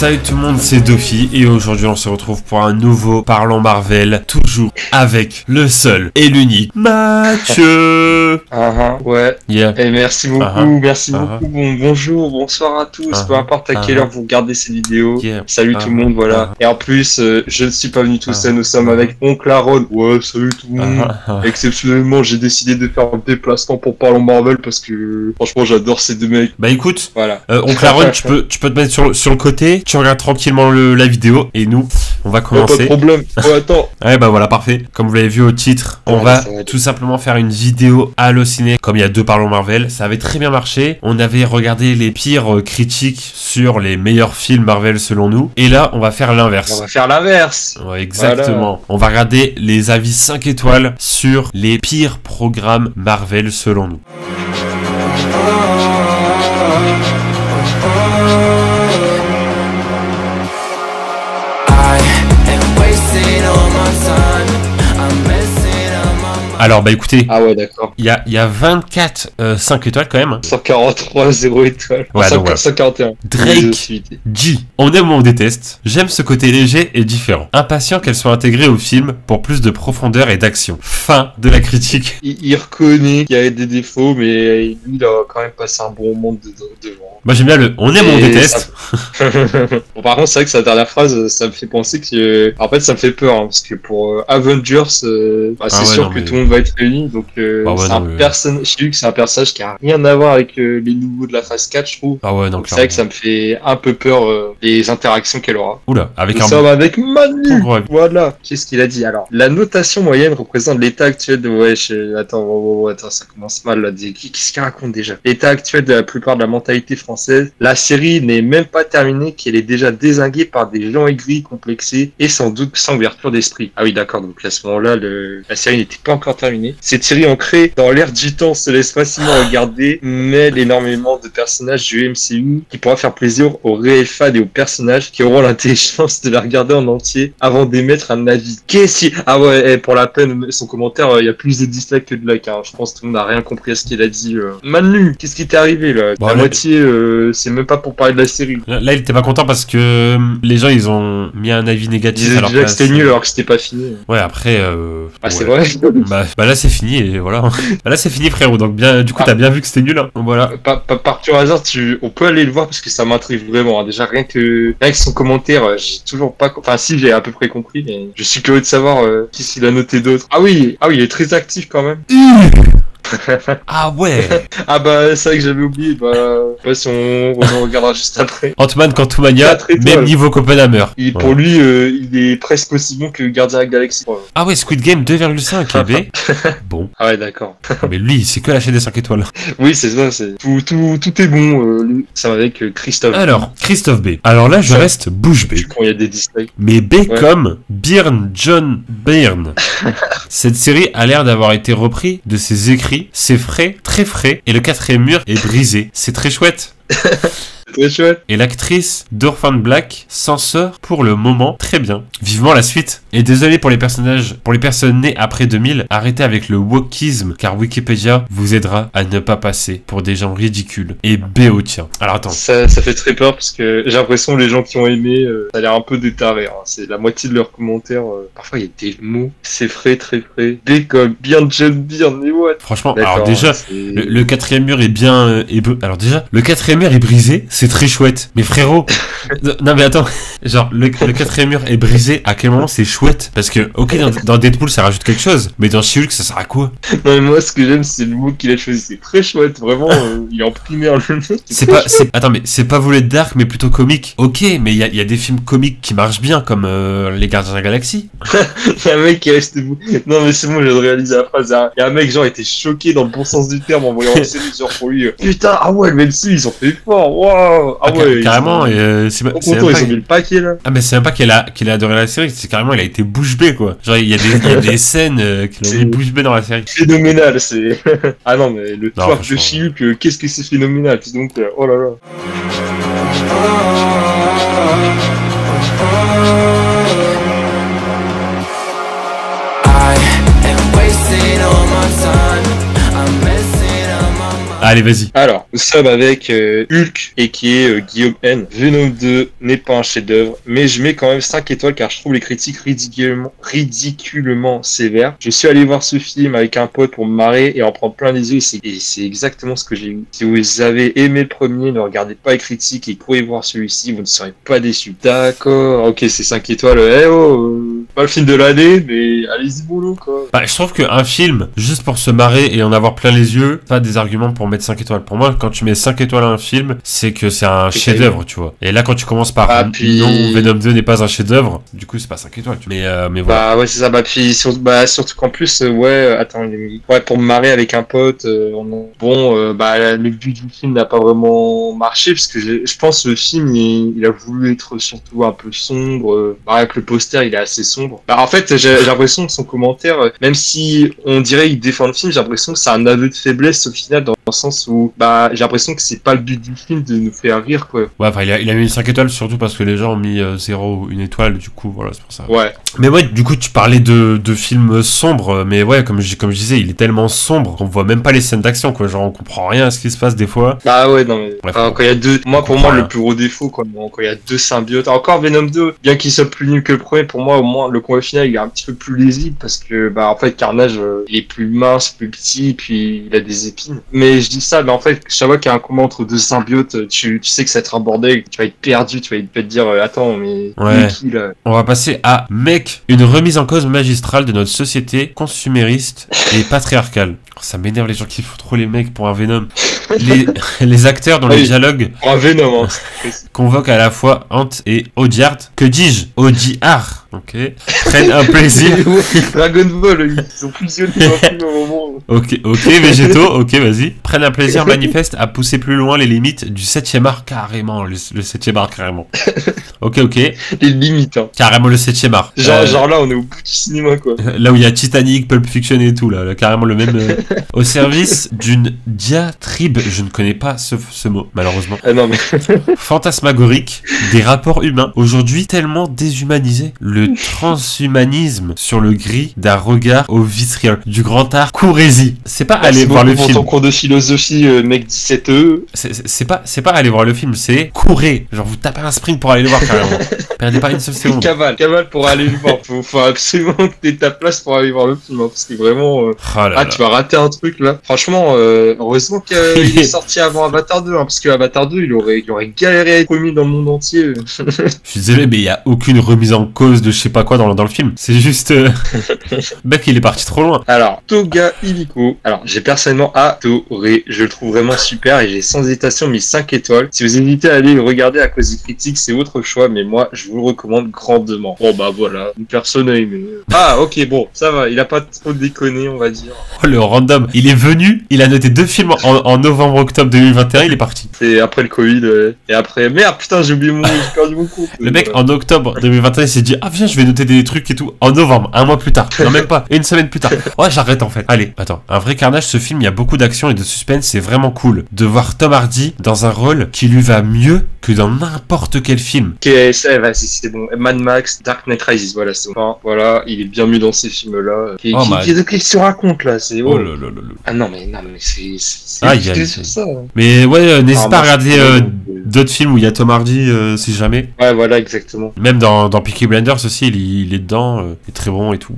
Salut tout le monde, c'est Dofi et aujourd'hui on se retrouve pour un nouveau Parlons Marvel, toujours avec le seul et l'unique Mathieu. Ouais. Yeah. Et merci beaucoup, beaucoup. Bonjour, bonsoir à tous, peu importe à quelle heure vous regardez ces vidéos. Yeah. Salut tout le monde, voilà. Et en plus, je ne suis pas venu tout seul, nous sommes avec Oncle Aaron. Ouais, salut tout le monde. Exceptionnellement, j'ai décidé de faire un déplacement pour Parlons Marvel parce que franchement, j'adore ces deux mecs. Bah écoute, voilà. Oncle Aaron, tu peux te mettre sur le côté, tu regardes tranquillement la vidéo et nous, on va commencer. Pas de problème. Oh, attends. Ouais, bah voilà, parfait. Comme vous l'avez vu au titre, on va tout simplement faire une vidéo hallucinée. Comme il y a deux Parlons Marvel, ça avait très bien marché. On avait regardé les pires critiques sur les meilleurs films Marvel selon nous. Et là, on va faire l'inverse. On va faire l'inverse. Ouais, exactement. Voilà. On va regarder les avis 5 étoiles sur les pires programmes Marvel selon nous. Alors bah écoutez, ah ouais d'accord. Il y a 24 5 étoiles quand même. 143 0 étoiles. Ouais, 141. Drake G. On aime ou on déteste. J'aime ce côté léger et différent. Impatient qu'elle soit intégrée au film pour plus de profondeur et d'action. Fin de la critique. Il reconnaît qu'il y a des défauts, mais lui il a quand même passé un bon moment devant. Moi j'aime bien le on aime ou on déteste. Bon, par contre c'est vrai que sa dernière phrase ça me fait penser que en fait ça me fait peur hein, parce que pour Avengers c'est sûr que tout le monde va être réuni donc j'ai vu que c'est un personnage qui a rien à voir avec les nouveaux de la phase 4 je trouve. Ah ouais non, c'est vrai que ça me fait un peu peur les interactions qu'elle aura. Oula, avec avec Manu. Voilà, qu'est-ce qu'il a dit alors? La notation moyenne représente l'état actuel de attends ça commence mal là. Qu'est-ce qu'il raconte déjà? L'état actuel de la plupart de la mentalité française. La série n'est même pas terminée qu'elle est déjà dézinguée par des gens aigris, complexés et sans doute sans ouverture d'esprit. Ah oui d'accord, donc à ce moment-là la série n'était pas encore terminée. Cette série ancrée dans l'ère du temps se laisse facilement regarder, mêle énormément de personnages du MCU qui pourra faire plaisir aux réels fans et aux personnages qui auront l'intelligence de la regarder en entier avant d'émettre un avis. Ah ouais, pour la peine, son commentaire, il y a plus de dislikes que de likes. Hein. Je pense que tout le monde n'a rien compris à ce qu'il a dit. Manu, qu'est-ce qui t'est arrivé là? La moitié, c'est même pas pour parler de la série. Là, il était pas content parce que les gens, ils ont mis un avis négatif. Ils disaient déjà que c'était nul alors que c'était pas fini. Ouais, après... c'est vrai. Bah là, c'est fini et voilà. Bah là, c'est fini, frérot. Donc du coup, t'as bien vu que c'était nul. Hein. Donc, voilà. Par pur hasard, on peut aller le voir parce que ça m'intrigue vraiment. Hein. Déjà, rien que son commentaire, j'ai toujours pas... Enfin, si, j'ai à peu près compris, mais je suis curieux de savoir qu'est-ce qu'il a noté d'autre. Ah oui, il est très actif quand même. Ah ouais. Ah bah c'est vrai que j'avais oublié, si on regardera juste après. Ant-Man Quantumania, même niveau qu'Oppenheimer. Pour lui, il est presque aussi bon que Gardien de la Galaxie. Ah ouais, Squid Game 2,5 et B. Bon. Ah ouais d'accord. Mais lui, c'est que la chaîne des 5 étoiles. Oui c'est ça, tout est bon. Ça va avec Christophe. Alors, Christophe B. Alors là, je reste bouche bée. Quand il y a des dislikes. Mais B comme Byrne John Byrne. Cette série a l'air d'avoir été repris de ses écrits. C'est frais, très frais, et le quatrième mur est brisé. C'est très chouette. Très chouette. Et l'actrice d'Orphan Black s'en sort pour le moment très bien. Vivement la suite. Et désolé pour les personnes nées après 2000, arrêtez avec le wokisme, car Wikipédia vous aidera à ne pas passer pour des gens ridicules. Et BO tiens. Alors attends. Ça fait très peur parce que j'ai l'impression que les gens qui ont aimé, ça a l'air un peu détaré. Hein. C'est la moitié de leurs commentaires. Parfois il y a des mots. C'est frais, très frais. B comme bien John Byrne, mais what? Franchement, alors déjà, le quatrième mur est bien... alors déjà, le quatrième mur est brisé. C'est très chouette. Mais frérot, non mais attends, genre le quatrième mur est brisé, à quel moment c'est chouette? Parce que, ok, dans Deadpool ça rajoute quelque chose, mais dans She-Hulk ça sert à quoi? Non mais moi ce que j'aime c'est le mot qu'il a choisi, c'est très chouette, vraiment, il est en primaire le mot. Attends mais c'est pas voulu être dark mais plutôt comique. Ok, mais il y a des films comiques qui marchent bien comme Les Gardiens de la Galaxie. Il y a un mec qui est resté debout. Non mais c'est bon, je viens de réaliser la phrase. Il y a un mec genre était choqué dans le bon sens du terme en voyant la série genre pour lui. Putain, ah ouais, mais si ils ont fait fort, waouh. Ah ouais, carrément, c'est même pas... ils ont mis le paquet là. Ah mais c'est même pas qu'il a adoré la série, c'est carrément il a été bouche bée quoi. Genre il y a des scènes qu'il a mis bouche bée dans la série. Phénoménal, c'est... Ah non mais le twerk de She-Hulk, qu'est-ce que c'est phénoménal. Donc oh là là. Allez, vas-y. Alors, nous sommes avec Hulk et qui est Guillaume N. Venom 2 n'est pas un chef-d'œuvre, mais je mets quand même 5 étoiles car je trouve les critiques ridiculement sévères. Je suis allé voir ce film avec un pote pour me marrer et en prendre plein les yeux et c'est exactement ce que j'ai eu. Si vous avez aimé le premier, ne regardez pas les critiques et courez voir celui-ci, vous ne serez pas déçus. D'accord, ok, c'est 5 étoiles. Pas le film de l'année, mais allez-y boulot quoi. Bah, je trouve qu'un film, juste pour se marrer et en avoir plein les yeux, pas des arguments pour mettre 5 étoiles. Pour moi, quand tu mets 5 étoiles à un film, c'est que c'est un chef-d'œuvre, tu vois. Et là, quand tu commences par non, Venom 2 n'est pas un chef-d'œuvre, du coup, c'est pas 5 étoiles. Mais voilà. Bah ouais, c'est ça. Surtout qu'en plus, attends, pour me marrer avec un pote, le but du film n'a pas vraiment marché parce que je pense que le film il a voulu être surtout un peu sombre. Avec le poster, il est assez sombre. Bah en fait, j'ai l'impression que son commentaire, même si on dirait il défend le film, j'ai l'impression que c'est un aveu de faiblesse au final dans le sens où j'ai l'impression que c'est pas le but du film de nous faire rire quoi. Ouais, enfin il a mis 5 étoiles surtout parce que les gens ont mis 0 ou 1 étoile, du coup voilà, c'est pour ça. Ouais. Mais ouais, du coup tu parlais de films sombres, mais ouais, comme je disais, il est tellement sombre qu'on voit même pas les scènes d'action quoi, genre on comprend rien à ce qui se passe des fois. Bah ouais, non mais quand il y a deux, pour moi le plus gros défaut quand il y a deux symbiotes, encore Venom 2, bien qu'il soit plus nul que le premier, pour moi au moins le combat final il est un petit peu plus lisible parce que en fait Carnage il est plus mince, plus petit, puis il a des épines. Mais je dis ça, mais en fait chaque fois qu'il y a un combat entre deux symbiotes, tu sais que ça va être un bordel, tu vas être perdu, tu vas te dire attends mais ouais. Qui là? On va passer à une remise en cause magistrale de notre société consumériste et patriarcale. Ça m'énerve les gens qui font trop les mecs pour un Venom. Les acteurs dans les dialogues un Venom, convoquent à la fois Ant et Audiard. Que dis-je? Audiard. Ok. Prennent un plaisir. Dragon Ball, ils ont fusionné au moment. Ok, végétaux, ok, vas-y. Prennent un plaisir manifeste à pousser plus loin les limites du 7ème art, carrément. Le 7ème art, carrément. Ok. Les limites, hein. Carrément le 7ème art. Genre là, on est au bout du cinéma, quoi. Là où il y a Titanic, Pulp Fiction et tout, là carrément le même. Au service d'une diatribe, je ne connais pas ce mot, malheureusement. Non, mais. Fantasmagorique des rapports humains, aujourd'hui tellement déshumanisés. Le transhumanisme sur le gris d'un regard au vitriol du grand art. Courez-y. C'est pas aller voir le film. Pour ton cours de philosophie, mec 17E. C'est pas aller voir le film, c'est courez. Genre vous tapez un sprint pour aller le voir carrément. Perdez pas une seule seconde. Cavale pour aller le voir. Faut absolument que t'aies ta place pour aller voir le film, hein, parce que vraiment. Tu vas rater un truc là. Franchement, heureusement qu'il est sorti avant Avatar 2, hein, parce que Avatar 2, il aurait galéré à être remis dans le monde entier. Je suis désolé, mais il y a aucune remise en cause de je sais pas quoi dans le film. C'est juste. Mec, il est parti trop loin. Alors, Toga Illico. Alors, j'ai personnellement adoré. Je le trouve vraiment super et j'ai sans hésitation mis 5 étoiles. Si vous hésitez à aller le regarder à cause des critiques, c'est votre choix, mais moi, je vous le recommande grandement. Bon, bah voilà, une personne a aimé. Ah, ok, bon, ça va. Il a pas trop déconné, on va dire. Oh, le random. Il est venu, il a noté 2 films en novembre-octobre 2021, il est parti. C'est après le Covid, et après. Merde, putain, j'ai perdu mon compte. Le mec, en octobre 2021, il s'est dit, ah, viens, je vais noter des trucs et tout. En novembre, un mois plus tard. Non, même pas. Une semaine plus tard. Ouais, j'arrête en fait. Allez, attends. Un vrai carnage, ce film, il y a beaucoup d'action et de suspense, c'est vraiment cool. De voir Tom Hardy dans un rôle qui lui va mieux que dans n'importe quel film. Ok, c'est bon. Mad Max, Dark Knight Rises, voilà, c'est bon. Voilà, il est bien mieux dans ces films-là. Qu'est-ce qu'il se raconte là? C'est oh là là là. Ah non, mais c'est sur ça. Mais ouais, n'hésite pas à regarder d'autres films où il y a Tom Hardy, si jamais. Ouais, voilà, exactement. Même dans Peaky Blinders aussi, il est dedans, il est très bon et tout.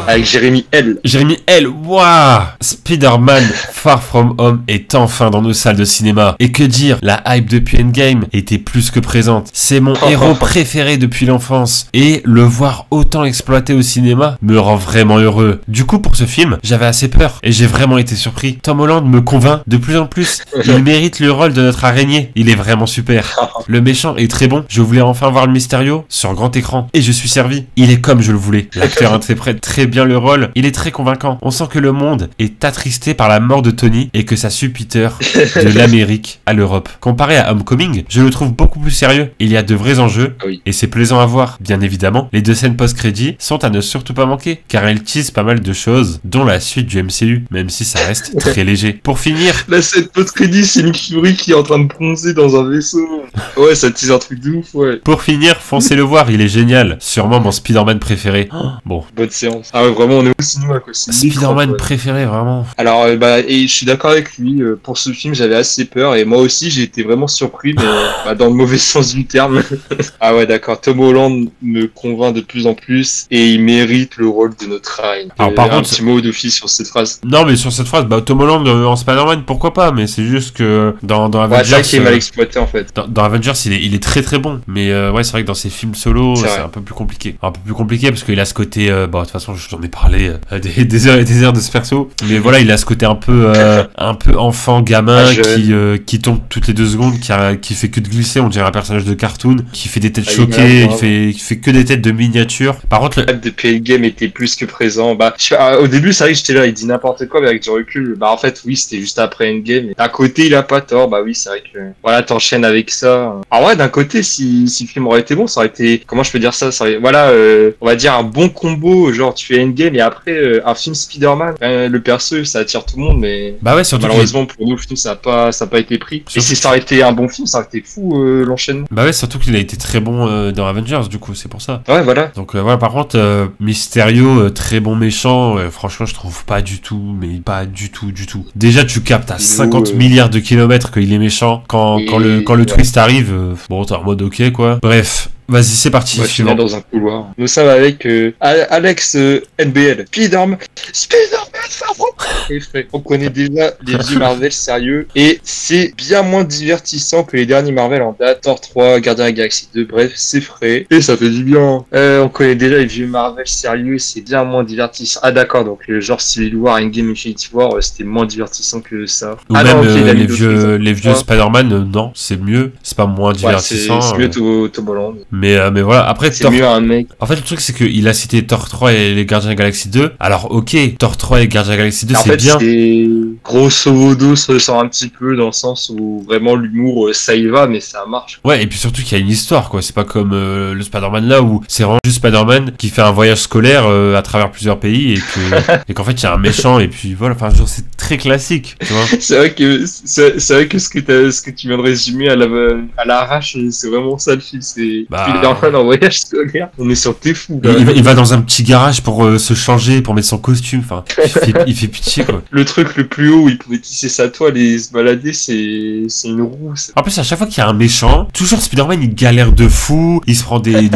Avec Jérémy L. Waouh! Spider-Man Far From Home est enfin dans nos salles de cinéma. Et que dire, la hype depuis Endgame était plus que présente. C'est mon héros préféré depuis l'enfance. Et le voir autant exploité au cinéma me rend vraiment heureux. Du coup, pour ce film, j'avais assez peur. Et j'ai vraiment été surpris. Tom Holland me convainc de plus en plus. Il mérite le rôle de notre araignée. Il est vraiment super. Le méchant est très bon. Je voulais enfin voir le Mysterio sur grand écran. Et je suis servi. Il est comme je le voulais. L'acteur interprète très bien bien le rôle, il est très convaincant. On sent que le monde est attristé par la mort de Tony et que ça suit Peter de l'Amérique à l'Europe. Comparé à Homecoming, je le trouve beaucoup plus sérieux. Il y a de vrais enjeux et c'est plaisant à voir. Bien évidemment, les 2 scènes post-crédits sont à ne surtout pas manquer car elles teasent pas mal de choses, dont la suite du MCU, même si ça reste très léger. Pour finir, la scène post-crédit, c'est Nick Fury qui est en train de bronzer dans un vaisseau. Ouais, ça tease un truc de ouf, ouais. Pour finir, foncez le voir, il est génial. Sûrement mon Spider-Man préféré. Bon. Bonne séance. Ah ouais, vraiment, on est au cinéma, quoi. Spider-Man préféré, vraiment. Alors, et je suis d'accord avec lui. Pour ce film, j'avais assez peur. Et moi aussi, j'ai été vraiment surpris, mais dans le mauvais sens du terme. Ah ouais, d'accord. Tom Holland me convainc de plus en plus. Et il mérite le rôle de notre Ryan. Alors, par contre, un petit mot d'office sur cette phrase. Non, mais sur cette phrase, Tom Holland en Spider-Man, pourquoi pas? Mais c'est juste que dans Avengers... Ouais, c'est vrai qu'il est mal exploité, en fait. Dans Avengers, il est très très bon. Mais ouais, c'est vrai que dans ses films solo, c'est un peu plus compliqué. Un peu plus compliqué parce qu'il a ce côté... de toute façon, j'en ai parlé des heures et des heures de ce perso. Mais voilà, il a ce côté un peu enfant, gamin, qui tombe toutes les 2 secondes, qui fait que de glisser, on dirait un personnage de cartoon, qui fait des têtes choquées, qui fait que des têtes de miniatures. Par contre, le de PL Game était plus que présent. Au début, c'est vrai que j'étais là, il dit n'importe quoi, mais avec du recul, en fait, oui, c'était juste après Endgame. À côté, il a pas tort. Oui, c'est vrai que, voilà, t'enchaînes avec ça. Alors ouais, d'un côté, si le film aurait été bon, ça aurait été, comment je peux dire ça, voilà, on va dire un bon combo, genre, tu fais Endgame et après, un film Spider-Man. Le perso, ça attire tout le monde, mais ouais, surtout malheureusement, pour nous, le film, ça a pas été pris. Et si ça aurait été un bon film, ça aurait été fou, l'enchaînement. Ouais, surtout qu'il a été très bon dans Avengers, du coup, c'est pour ça. Ouais, voilà. Donc, voilà, par contre, Mysterio, très bon méchant, franchement, je trouve pas du tout, mais pas du tout. Déjà, tu captes à 50 milliards de kilomètres qu'il est méchant. Quand le twist arrive, bon, t'es en mode ok, quoi. Bref. Vas-y, c'est parti. Moi, je suis là dans un couloir. Nous sommes avec Alex NBL. Spider-Man, on connaît déjà les vieux Marvel sérieux et c'est bien moins divertissant que les derniers Marvel en date. Thor 3, Gardien de la Galaxie 2, bref, c'est frais et ça fait du bien. On connaît déjà les vieux Marvel sérieux et c'est bien moins divertissant. Ah d'accord, donc genre Civil War, Endgame, Infinity War, c'était moins divertissant que ça. Ou même les vieux Spider-Man, non, c'est mieux. C'est pas moins divertissant. C'est mieux Tom Holland. Mais voilà, après c'est mieux un mec. En fait, le truc c'est qu'il a cité Thor 3 et les Gardiens de la Galaxie 2. Alors ok, Thor 3 et les Gardiens de la Galaxie 2 c'est bien. C'est grosso modo se ressent un petit peu dans le sens où vraiment l'humour ça y va mais ça marche. Ouais, et puis surtout qu'il y a une histoire quoi, c'est pas comme le Spider-Man là où c'est vraiment juste Spider-Man qui fait un voyage scolaire à travers plusieurs pays et qu'en fait il y a un méchant et puis voilà, enfin genre c'est très classique, tu vois. C'est vrai que ce que tu viens de résumer à l'arrache, c'est vraiment ça le film, c'est Spider-Man en voyage scolaire. On est sur t'es fou. Il va dans un petit garage pour se changer, pour mettre son costume, enfin il fait pitié quoi. Le truc le plus haut où il pouvait tisser sa toile et se balader, c'est une roue. En plus à chaque fois qu'il y a un méchant, toujours Spider-Man il galère de fou, il se prend des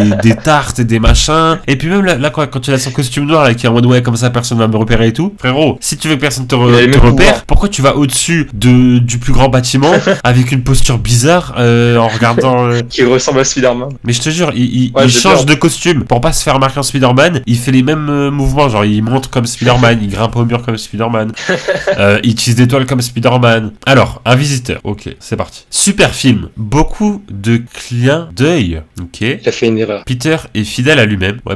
tartes et des machins, et puis même là quand il a son costume noir là qui est en mode ouais comme ça personne va me repérer et tout, frérot, si tu veux que personne te repère, pourquoi tu vas au-dessus du plus grand bâtiment avec une posture bizarre en regardant qui ressemble à Spider-Man. Mais je te jure, il change de costume pour pas se faire remarquer en Spider-Man, il fait les mêmes mouvements, genre il monte comme Spider-Man, il grimpe au mur comme Spider-Man, il tisse des toiles comme Spider-Man. Alors, un visiteur, ok, c'est parti. Super film, beaucoup de clins d'œil, ok. Il a fait une erreur. Peter est fidèle à lui-même, ouais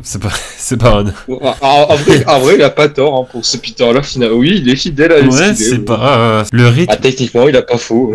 c'est pas un... En vrai, il a pas tort hein, pour ce Peter-là, finalement. Oui, il est fidèle à lui. Ouais, c'est pas... le rythme... techniquement, il a pas faux.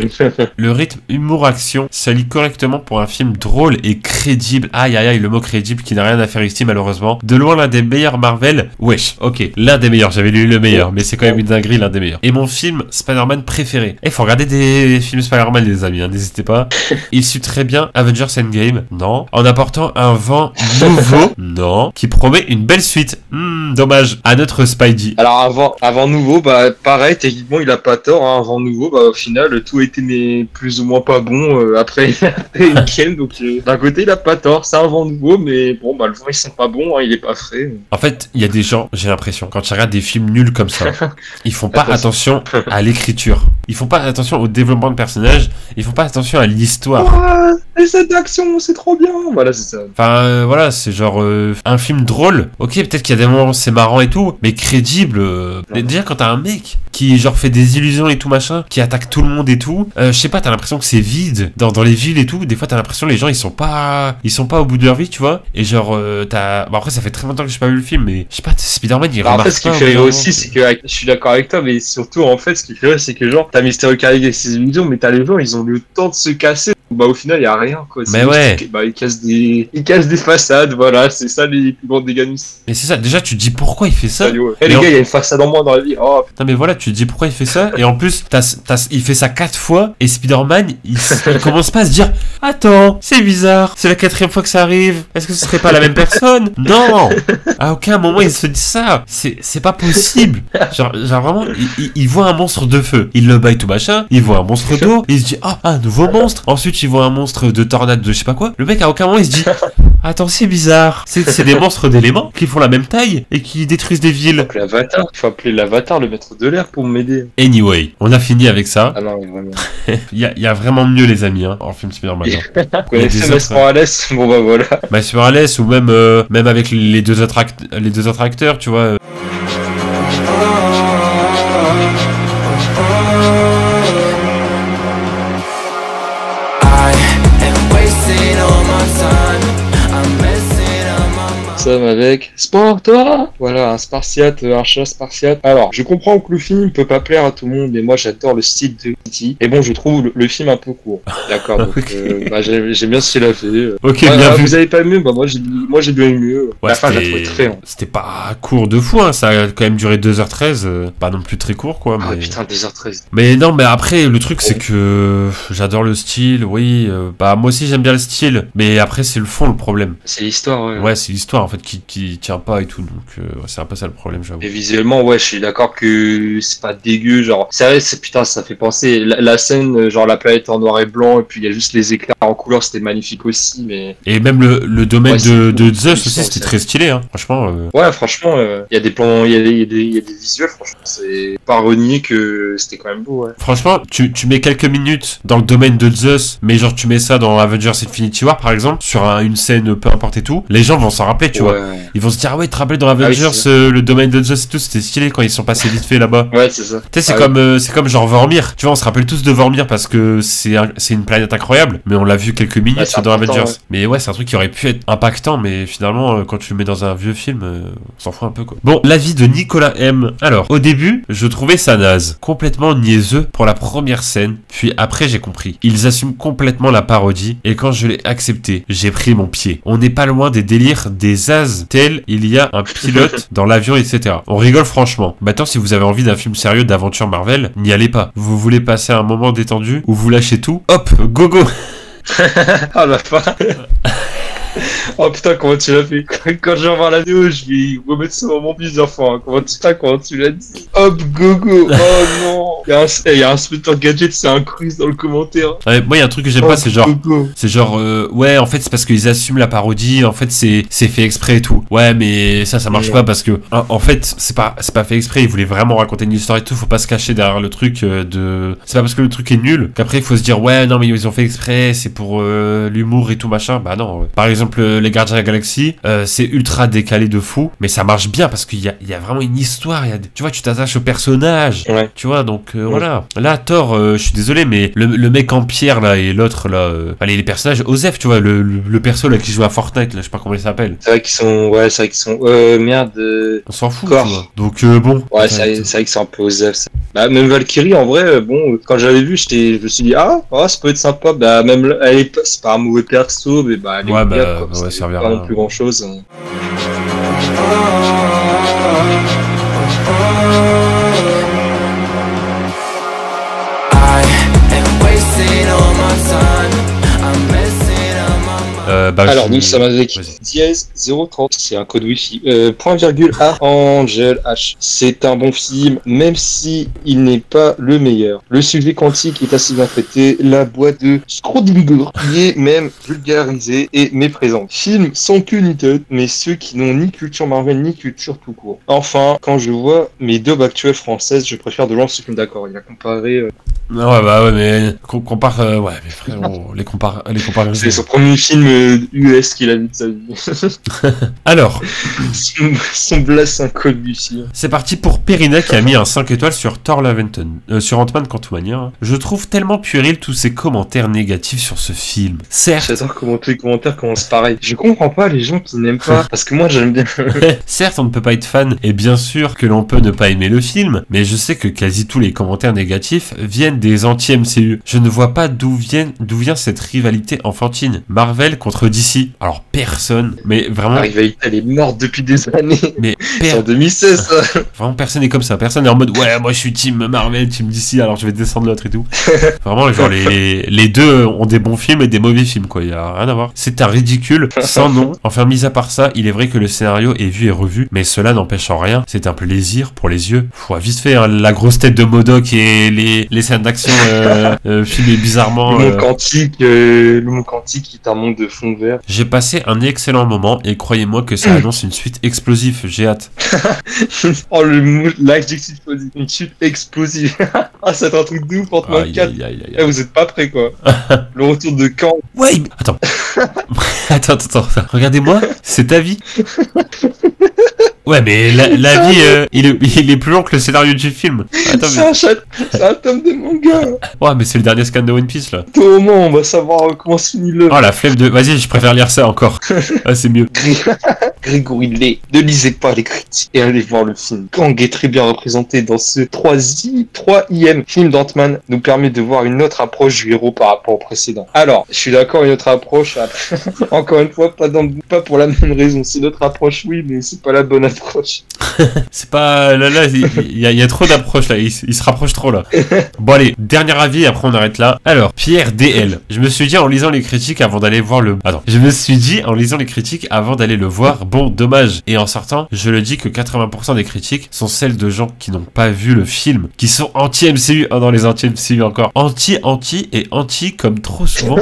Le rythme humour-action s'allie correctement pour un film drôle et crédible. Aïe, le mot crédible qui n'a rien à faire ici, malheureusement. De loin, l'un des meilleurs Marvel. Wesh, ok, l'un des meilleurs, j'avais lu le meilleur, mais c'est quand même une dinguerie, l'un des meilleurs. Et mon film Spider-Man préféré. Faut regarder des films Spider-Man, les amis, hein, n'hésitez pas. Il suit très bien Avengers Endgame, non. En apportant un vent nouveau, non. Qui promet une belle suite. Dommage. À notre Spidey. Alors, avant nouveau, pareil, techniquement, il a pas tort, hein. Avant nouveau, au final, tout a été plus ou moins pas bon après Endgame, donc d'un côté, il a pas tort, c'est un vent nouveau, mais bon, le vent, ils sont pas bons, hein, il est pas frais. En fait, il y a des gens, j'ai l'impression, quand tu regardes des films nuls comme ça, ils font pas attention à l'écriture. Ils font pas attention au développement de personnages, ils font pas attention à l'histoire. les scènes d'action, c'est trop bien. Voilà, c'est ça. Enfin, voilà, c'est genre un film drôle. Ok, peut-être qu'il y a des moments c'est marrant et tout, mais crédible. Déjà, quand t'as un mec qui genre fait des illusions et tout machin, qui attaque tout le monde et tout, je sais pas, t'as l'impression que c'est vide dans les villes et tout. Des fois, t'as l'impression que les gens ils sont pas au bout de leur vie, tu vois. Et genre, bon, après, ça fait très longtemps que j'ai pas vu le film, mais je sais pas, Spider-Man il remarque pas. En fait, ce qui fait rire aussi, c'est que je suis d'accord avec toi, mais surtout, en fait, ce qui fait rire, c'est que genre, t'as Mysterio qui arrive avec ses illusions, mais t'as les gens, ils ont le temps de se casser. Bah, au final, y a rien, quoi. Mais ouais. Ils cassent des façades, voilà, c'est ça les plus grands dégâts. Mais c'est ça, déjà, tu te dis pourquoi il fait ça. Les gars, il y a une façade en moins dans la vie. Oh. Non, mais voilà, tu te dis pourquoi il fait ça. Et en plus, il fait ça 4 fois. Et Spider-Man, il commence pas à se dire attends, c'est bizarre, c'est la 4e fois que ça arrive. Est-ce que ce serait pas la même personne? Non. À aucun moment, il se dit ça. C'est pas possible. Genre vraiment, il voit un monstre de feu. Il le baille tout machin. Il voit un monstre d'eau. Il se dit ah, un nouveau monstre. Ensuite, il voit un monstre de tornade de je sais pas quoi. Le mec, à aucun moment, il se dit attends, c'est bizarre. C'est des monstres d'éléments qui font la même taille et qui détruisent des villes. Il faut appeler l'avatar, le maître de l'air pour m'aider. Anyway, on a fini avec ça. Ah non, vraiment. Il y a vraiment mieux, les amis, hein, en film Spider-Man. Vous connaissez Miles Morales? Bon bah voilà. Miles Morales ou même avec les deux autres acteurs, tu vois. Avec Sparta, voilà, un spartiate, un chat spartiate. Alors, je comprends que le film peut pas plaire à tout le monde, mais moi j'adore le style de E.T. Et bon, je trouve le film un peu court. D'accord, donc Okay. J'aime bien ce qu'il a fait. Ok, bien vu. Vous avez pas aimé, bah moi j'ai bien aimé. Ouais, la fin, j'ai trouvé très long. C'était pas court de fou, hein, ça a quand même duré 2h13, pas non plus très court, quoi. Ah mais... putain, 2h13. Mais non, mais après, le truc, c'est que j'adore le style, oui. Bah, moi aussi, j'aime bien le style, mais après, c'est le fond, le problème. C'est l'histoire, ouais. Ouais, c'est l'histoire, en fait, qui tient pas et tout, donc c'est un peu ça le problème, j'avoue. Et visuellement, ouais, je suis d'accord que c'est pas dégueu, genre, c'est vrai, putain, ça fait penser, la scène, genre, la planète en noir et blanc, et puis il y a juste les éclairs en couleur, c'était magnifique aussi, mais... Et même le domaine ouais, de Zeus aussi, c'était très stylé, hein, franchement. Ouais, franchement, il y a des plans, il y a des visuels, franchement, c'est pas renier que c'était quand même beau, ouais. Franchement, tu mets quelques minutes dans le domaine de Zeus, mais genre, tu mets ça dans Avengers Infinity War, par exemple, sur une scène, peu importe et tout, les gens vont s'en rappeler, tu vois. Ils vont se dire, ah ouais, tu te rappelles dans Avengers, le domaine de Zeus et tout, c'était stylé quand ils sont passés vite fait là-bas. Ouais, c'est ça. Tu sais, c'est comme genre Vormir. Tu vois, on se rappelle tous de Vormir parce que c'est une planète incroyable, mais on l'a vu quelques minutes dans Avengers. Ouais. Mais ouais, c'est un truc qui aurait pu être impactant, mais finalement, quand tu le mets dans un vieux film, on s'en fout un peu, quoi. Bon, l'avis de Nicolas M. Alors, au début, je trouvais ça naze, complètement niaiseux pour la première scène, puis après, j'ai compris. Ils assument complètement la parodie, et quand je l'ai accepté, j'ai pris mon pied. On n'est pas loin des délires des as, tel il y a un pilote dans l'avion, etc. On rigole franchement. Maintenant, si vous avez envie d'un film sérieux d'aventure Marvel, n'y allez pas. Vous voulez passer un moment détendu où vous lâchez tout, hop, go go. Ah la fin. Oh putain, comment tu l'as fait? Quand je vais revoir la vidéo, je vais remettre ce moment plusieurs fois. Hein. Comment tu l'as dit? Hop, gogo. Oh non. Il y a un Splinter Gadget, c'est un quiz dans le commentaire. Ouais, moi, il y a un truc que j'aime pas, c'est genre, ouais, en fait, c'est parce qu'ils assument la parodie, en fait, c'est fait exprès et tout. Ouais, mais ça marche pas parce que, en fait, c'est pas fait exprès, ils voulaient vraiment raconter une histoire et tout, faut pas se cacher derrière le truc c'est pas parce que le truc est nul qu'après il faut se dire, ouais, non, mais ils ont fait exprès, c'est pour l'humour et tout machin. Bah non, par exemple, les Gardiens de la Galaxie, c'est ultra décalé de fou, mais ça marche bien parce qu'il y a vraiment une histoire, tu vois, tu t'attaches au personnage, tu vois, donc voilà. Là, Thor, je suis désolé, mais le mec en pierre là et l'autre là, les personnages, Osef, tu vois, le perso là qui joue à Fortnite, là, je sais pas comment il s'appelle. C'est vrai qu'ils sont, merde. On s'en fout, tu vois. Donc bon. Ouais, c'est vrai qu'ils sont un peu Osef. Bah, même Valkyrie, en vrai, bon, quand j'avais vu, je me suis dit, ça peut être sympa. Bah, même, c'est pas un mauvais perso, mais bah, elle est bien, quoi. Ouais, ça pas non plus grand chose. Alors, nous sommes avec dièse 030, c'est un code wifi. Point virgule A, Angel H. C'est un bon film, même si il n'est pas le meilleur. Le sujet quantique est assez bien traité, la boîte de Schrödinger y est même vulgarisée et méprisante. Film sans queue ni tête, mais ceux qui n'ont ni culture Marvel ni culture tout court. Enfin, quand je vois mes dubs actuelles françaises, je préfère de loin ce film, d'accord. Il a comparé... Ouais, mais compare... ouais, mais frère, les comparaisons... C'est son premier film US qu'il a vu de sa vie. Alors... son blast, un code wifi. C'est parti pour Perrina qui a mis un 5 étoiles sur Thor Love and Thunder, sur Ant-Man Quantumania. Je trouve tellement puéril tous ces commentaires négatifs sur ce film. Certes... J'adore comment tous les commentaires commencent pareil. Je comprends pas les gens qui n'aiment pas, parce que moi j'aime bien. Certes, on ne peut pas être fan, et bien sûr que l'on peut ne pas aimer le film, mais je sais que quasi tous les commentaires négatifs viennent des anti-MCU. Je ne vois pas d'où vient cette rivalité enfantine. Marvel contre DC. Alors personne, mais vraiment... La rivalité, elle est morte depuis des années. Mais c'est en 2016, ça. Vraiment, personne n'est comme ça. Personne n'est en mode, ouais, moi je suis team Marvel, team DC, alors je vais descendre l'autre et tout. Vraiment, genre, les deux ont des bons films et des mauvais films, quoi. Il y a rien à voir. C'est un ridicule sans nom. Enfin, mis à part ça, il est vrai que le scénario est vu et revu, mais cela n'empêche en rien. C'est un plaisir pour les yeux. Vite fait, hein, la grosse tête de MODOK et les scènes d'action filmées bizarrement. Le monde quantique est un monde de fond vert. J'ai passé un excellent moment et croyez-moi que ça annonce une suite explosive. J'ai hâte. Oh, l'adjectif explosif. Une suite explosive. Ah, c'est un truc de ouf, Ant-Man 4. Vous êtes pas prêts, quoi. Le retour de Kang. Ouais, attends. Attends. Regardez-moi, c'est ta vie. Ouais, mais la vie, il est plus long que le scénario du film. Attends, c'est un tome de manga. Ouais, mais c'est le dernier scan de One Piece, là. Au moins, on va savoir comment se finit le... Oh, la flemme de... Vas-y, je préfère lire ça encore. Ah, c'est mieux. Grégory Lay, ne lisez pas les critiques et allez voir le film. Kang est très bien représenté dans ce 3e film d'Ant-Man, nous permet de voir une autre approche du héros par rapport au précédent. Alors, je suis d'accord, une autre approche, encore une fois, pas pour la même raison. C'est notre approche, oui, mais c'est pas la bonne approche. C'est pas... Là, il y a trop d'approches, là. Il se rapproche trop, là. Bon, allez, dernier avis, après on arrête là. Alors, Pierre DL. Je me suis dit en lisant les critiques avant d'aller voir le... Attends. Je me suis dit en lisant les critiques avant d'aller le voir, bon, dommage. Et en sortant, je le dis que 80% des critiques sont celles de gens qui n'ont pas vu le film, qui sont anti-MCU. Oh non, les anti-MCU encore. Anti et anti comme trop souvent.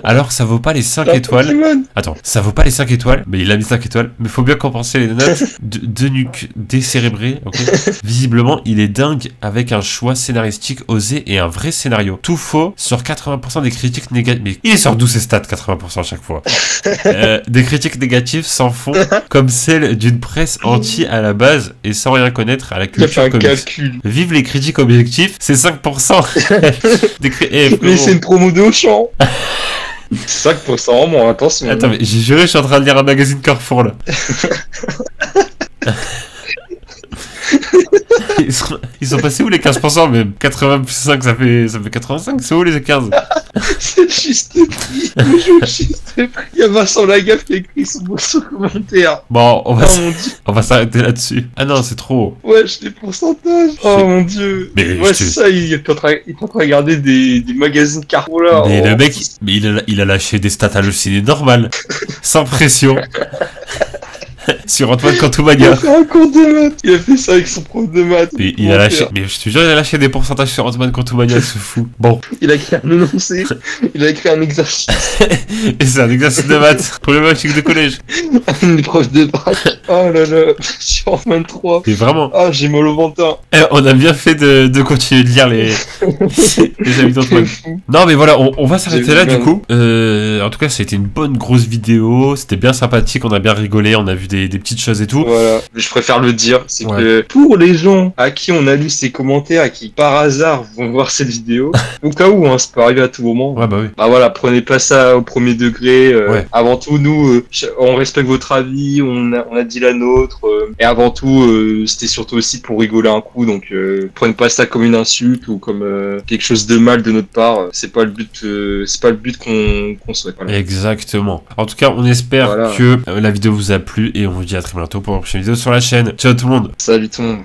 Alors, ça vaut pas les 5 étoiles. Attends, ça vaut pas les 5 étoiles, mais il a mis 5 étoiles. Mais faut bien compenser les notes. De nuque décérébré, ok. Visiblement, il est dingue avec un choix scénaristique osé et un vrai scénario. Tout faux sur 80% des critiques négatives. Mais il sort d'où ces stats 80% à chaque fois. Des critiques négatives sans fond, comme celle d'une presse anti à la base et sans rien connaître à la culture comics. Vive les critiques objectifs, c'est 5%. Mais c'est une promo de Auchan. 5% en moins, attention. Attends, mais j'ai juré, je suis en train de lire un magazine Carrefour là. Ils sont passés où les 15% même? 80 plus 5 ça fait 85, c'est où les 15? C'est le juste prix. Le juste prix. Il y a Vincent Lagaffe qui a écrit son commentaire. Bon, on va s'arrêter là-dessus. Ah non, c'est trop. Ouais, les pourcentages. Oh mon dieu. Mais ouais, c'est ça, il est en train de regarder des magazines Carrefour là. Mais le mec, il a lâché des stats hallucinées normales. Sans pression. Sur Ant-Man Quantumania. Il a fait un cours de maths. Il a fait ça avec son prof de maths. Mais il a lâché. Mais je te jure, il a lâché des pourcentages sur Ant-Man Quantumania, ce fou. Bon. Il a écrit un énoncé. Il a écrit un exercice. Et c'est un exercice de maths. Problématique de collège. Une prof de maths. Oh là là. Sur Ant-Man 3. Et vraiment. Ah, j'ai mal au ventre. On a bien fait de continuer de lire les avis d'Ant-Man. Non, mais voilà, on va s'arrêter là, du coup. En tout cas, ça a été une bonne grosse vidéo. C'était bien sympathique. On a bien rigolé. On a vu des petites choses et tout. Voilà, je préfère le dire, c'est que pour les gens à qui on a lu ces commentaires et qui par hasard vont voir cette vidéo, au cas où, hein, ça peut arriver à tout moment. Ouais, bah oui. Bah voilà, prenez pas ça au premier degré. Avant tout, nous, on respecte votre avis, on a dit la nôtre, et avant tout, c'était surtout aussi pour rigoler un coup, donc prenez pas ça comme une insulte ou comme quelque chose de mal de notre part. C'est pas le but qu'on souhaite. Voilà. Exactement. En tout cas, on espère que la vidéo vous a plu et on vous dit à très bientôt pour une prochaine vidéo sur la chaîne. Ciao tout le monde. Salut tout le monde.